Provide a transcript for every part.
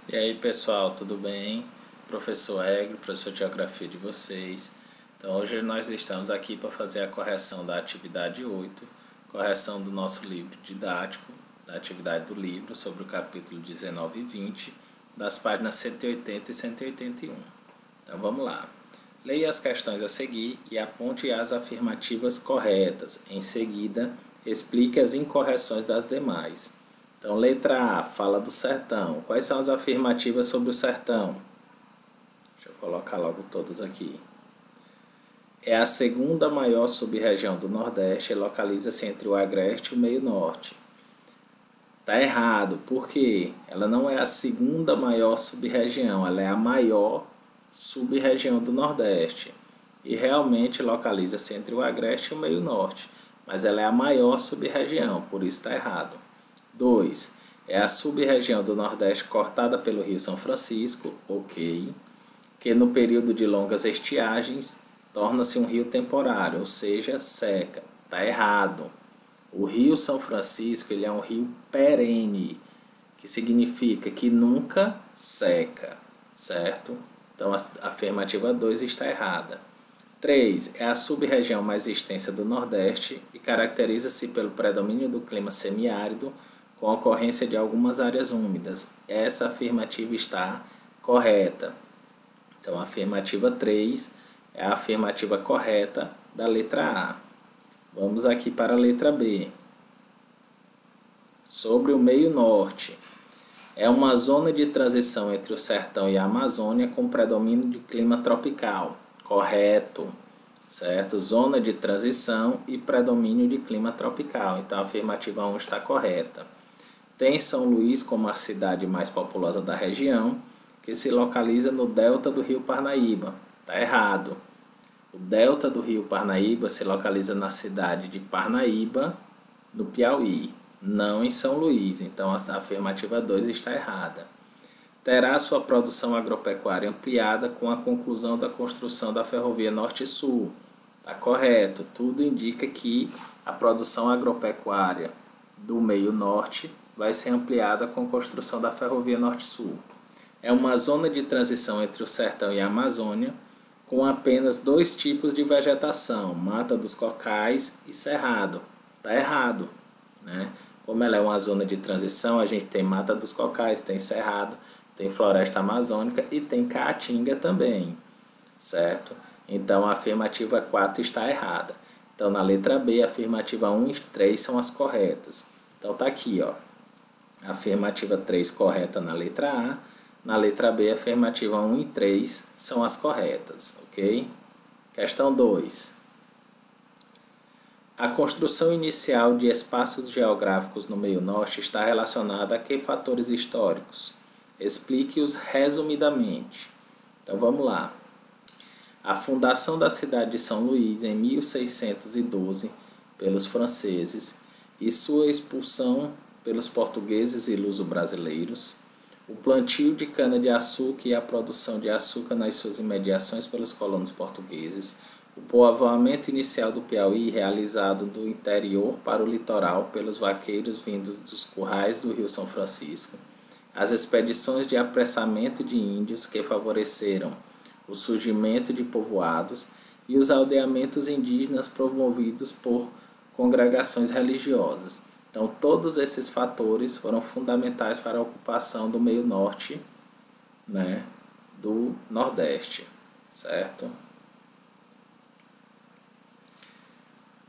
E aí pessoal, tudo bem? Professor Egro, professor de Geografia de vocês. Então hoje nós estamos aqui para fazer a correção da atividade 8, correção do nosso livro didático, da atividade do livro sobre o capítulo 19 e 20, das páginas 180 e 181. Então vamos lá. Leia as questões a seguir e aponte as afirmativas corretas. Em seguida, explique as incorreções das demais. Então, letra A, fala do sertão. Quais são as afirmativas sobre o sertão? Deixa eu colocar logo todas aqui. É a segunda maior sub-região do Nordeste e localiza-se entre o Agreste e o Meio-Norte. Está errado, por quê? Ela não é a segunda maior sub-região, ela é a maior sub-região do Nordeste. E realmente localiza-se entre o Agreste e o Meio-Norte. Mas ela é a maior sub-região, por isso está errado. 2. É a sub-região do Nordeste cortada pelo Rio São Francisco, ok, que no período de longas estiagens torna-se um rio temporário, ou seja, seca. Está errado. O Rio São Francisco ele é um rio perene, que significa que nunca seca, certo? Então a afirmativa 2 está errada. 3. É a sub-região mais extensa do Nordeste e caracteriza-se pelo predomínio do clima semiárido, com a ocorrência de algumas áreas úmidas. Essa afirmativa está correta. Então, a afirmativa 3 é a afirmativa correta da letra A. Vamos aqui para a letra B. Sobre o meio-norte. É uma zona de transição entre o sertão e a Amazônia com predomínio de clima tropical. Correto. Certo? Zona de transição e predomínio de clima tropical. Então, a afirmativa 1 está correta. Tem São Luís como a cidade mais populosa da região, que se localiza no delta do rio Parnaíba. Está errado. O delta do rio Parnaíba se localiza na cidade de Parnaíba, no Piauí, não em São Luís. Então a afirmativa 2 está errada. Terá sua produção agropecuária ampliada com a conclusão da construção da ferrovia Norte-Sul. Está correto. Tudo indica que a produção agropecuária do meio norte vai ser ampliada com a construção da ferrovia Norte-Sul. É uma zona de transição entre o sertão e a Amazônia, com apenas dois tipos de vegetação, mata dos cocais e cerrado. Está errado, né? Como ela é uma zona de transição, a gente tem mata dos cocais, tem cerrado, tem floresta amazônica e tem caatinga também, certo? Então a afirmativa 4 está errada. Então na letra B, a afirmativa 1 e 3 são as corretas. Então tá aqui, ó. Afirmativa 3 correta na letra A. Na letra B, afirmativa 1 e 3 são as corretas, ok? Questão 2. A construção inicial de espaços geográficos no meio-norte está relacionada a que fatores históricos? Explique-os resumidamente. Então vamos lá. A fundação da cidade de São Luís em 1612 pelos franceses e sua expulsão pelos portugueses e luso-brasileiros, o plantio de cana-de-açúcar e a produção de açúcar nas suas imediações pelos colonos portugueses, o povoamento inicial do Piauí realizado do interior para o litoral pelos vaqueiros vindos dos currais do Rio São Francisco, as expedições de apressamento de índios que favoreceram o surgimento de povoados e os aldeamentos indígenas promovidos por congregações religiosas. Então, todos esses fatores foram fundamentais para a ocupação do meio-norte, né, do Nordeste, certo?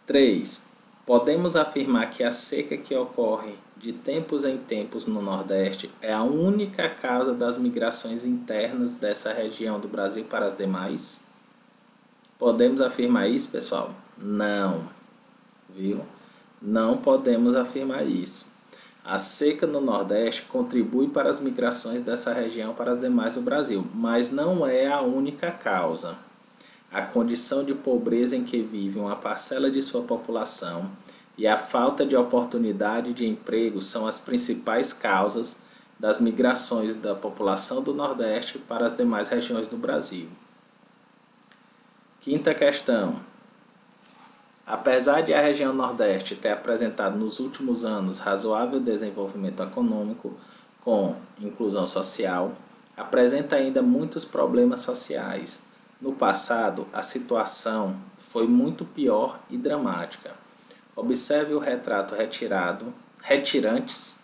3. Podemos afirmar que a seca que ocorre de tempos em tempos no Nordeste é a única causa das migrações internas dessa região do Brasil para as demais? Podemos afirmar isso, pessoal? Não, viu? Não podemos afirmar isso. A seca no Nordeste contribui para as migrações dessa região para as demais do Brasil, mas não é a única causa. A condição de pobreza em que vive uma parcela de sua população e a falta de oportunidade de emprego são as principais causas das migrações da população do Nordeste para as demais regiões do Brasil. Quinta questão. Apesar de a região Nordeste ter apresentado nos últimos anos razoável desenvolvimento econômico, com inclusão social, apresenta ainda muitos problemas sociais. No passado, a situação foi muito pior e dramática. Observe o retrato Retirantes,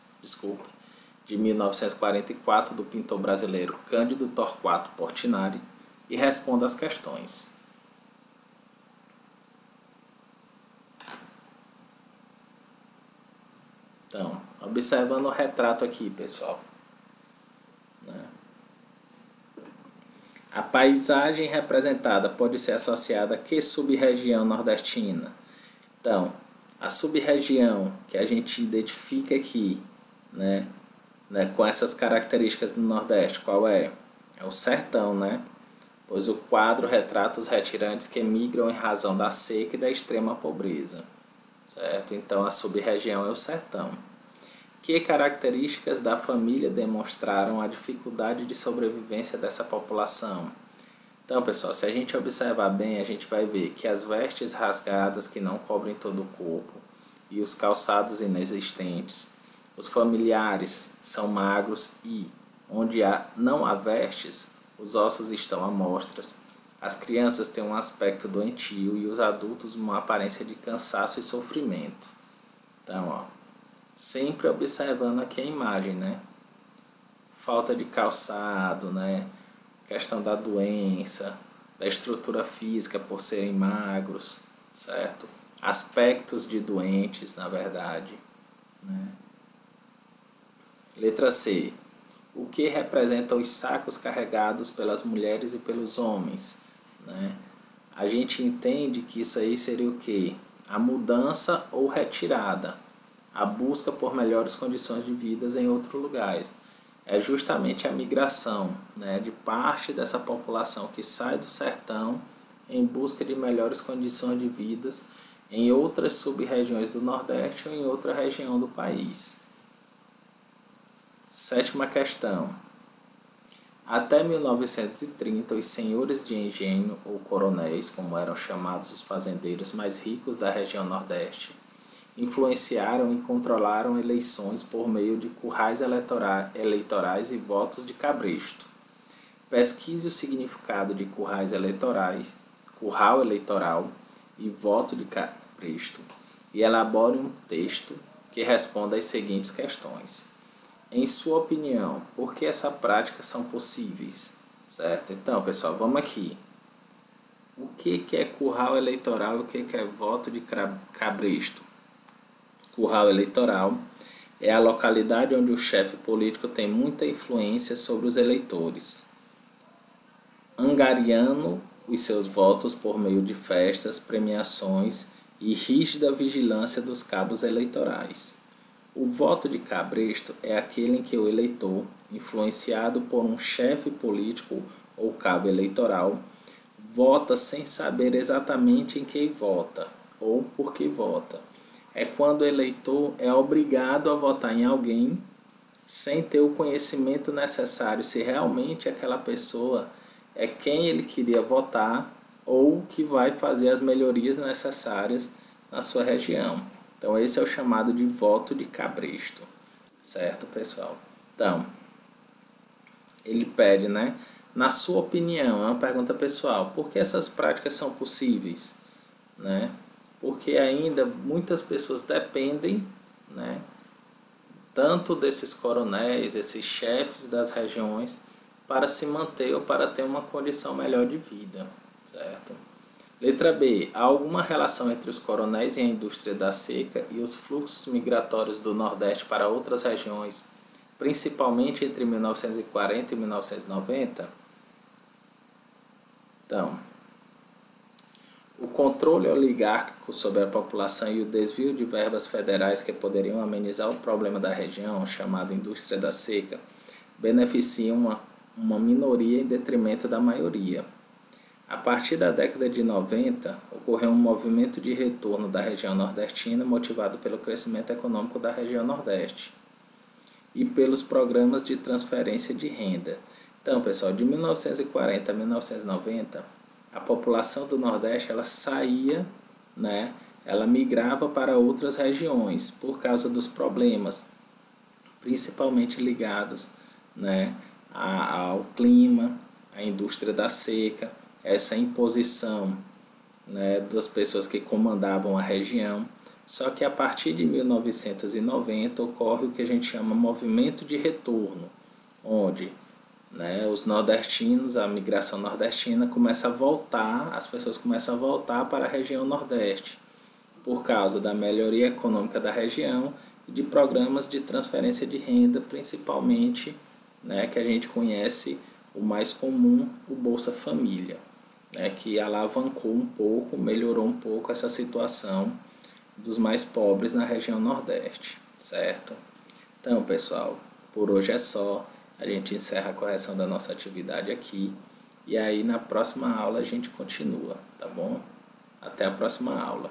de 1944 do pintor brasileiro Cândido Torquato Portinari e responda as questões. Então, observando o retrato aqui, pessoal. A paisagem representada pode ser associada a que sub-região nordestina? Então, a sub-região que a gente identifica aqui, com essas características do Nordeste, qual é? É o sertão, Pois o quadro retrata os retirantes que migram em razão da seca e da extrema pobreza, certo? Então, a sub-região é o sertão. Que características da família demonstraram a dificuldade de sobrevivência dessa população? Então, pessoal, se a gente observar bem, a gente vai ver que as vestes rasgadas que não cobrem todo o corpo e os calçados inexistentes, os familiares são magros e, onde não há vestes, os ossos estão à mostras, as crianças têm um aspecto doentio e os adultos uma aparência de cansaço e sofrimento. Então, sempre observando aqui a imagem, Falta de calçado, Questão da doença, da estrutura física por serem magros, certo? Aspectos de doentes, na verdade, Letra C. O que representam os sacos carregados pelas mulheres e pelos homens, A gente entende que isso aí seria o quê? A mudança ou retirada, a busca por melhores condições de vida em outros lugares. É justamente a migração, de parte dessa população que sai do sertão em busca de melhores condições de vida em outras sub-regiões do Nordeste ou em outra região do país. 7ª questão. Até 1930, os senhores de engenho, ou coronéis, como eram chamados os fazendeiros mais ricos da região Nordeste, influenciaram e controlaram eleições por meio de currais eleitorais e votos de cabresto. Pesquise o significado de curral eleitoral e voto de cabresto e elabore um texto que responda às seguintes questões. Em sua opinião, por que essa prática são possíveis? Certo? Então, pessoal, vamos aqui. O que é curral eleitoral e o que é voto de cabresto? Curral eleitoral é a localidade onde o chefe político tem muita influência sobre os eleitores, angariando os seus votos por meio de festas, premiações e rígida vigilância dos cabos eleitorais. O voto de cabresto é aquele em que o eleitor, influenciado por um chefe político ou cabo eleitoral, vota sem saber exatamente em quem vota ou por que vota. É quando o eleitor é obrigado a votar em alguém sem ter o conhecimento necessário se realmente aquela pessoa é quem ele queria votar ou que vai fazer as melhorias necessárias na sua região. Então, esse é o chamado de voto de cabresto, certo, pessoal? Então, ele pede, na sua opinião, é uma pergunta pessoal, por que essas práticas são possíveis, Porque ainda muitas pessoas dependem, tanto desses coronéis, esses chefes das regiões, para se manter ou para ter uma condição melhor de vida, certo? Letra B. Há alguma relação entre os coronéis e a indústria da seca e os fluxos migratórios do Nordeste para outras regiões, principalmente entre 1940 e 1990? Então, o controle oligárquico sobre a população e o desvio de verbas federais que poderiam amenizar o problema da região, chamada indústria da seca, beneficiam uma minoria em detrimento da maioria. A partir da década de 90, ocorreu um movimento de retorno da região nordestina motivado pelo crescimento econômico da região Nordeste e pelos programas de transferência de renda. Então, pessoal, de 1940 a 1990, a população do Nordeste ela saía, ela migrava para outras regiões por causa dos problemas, principalmente ligados, né, ao clima, à indústria da seca, essa imposição, né, das pessoas que comandavam a região. Só que a partir de 1990 ocorre o que a gente chama movimento de retorno, onde, né, os nordestinos, a migração nordestina começa a voltar, as pessoas começam a voltar para a região nordeste, por causa da melhoria econômica da região e de programas de transferência de renda, principalmente, né, que a gente conhece o mais comum, o Bolsa Família, né, que alavancou um pouco, melhorou um pouco essa situação dos mais pobres na região Nordeste, certo? Então, pessoal, por hoje é só. A gente encerra a correção da nossa atividade aqui e aí na próxima aula a gente continua, tá bom? Até a próxima aula.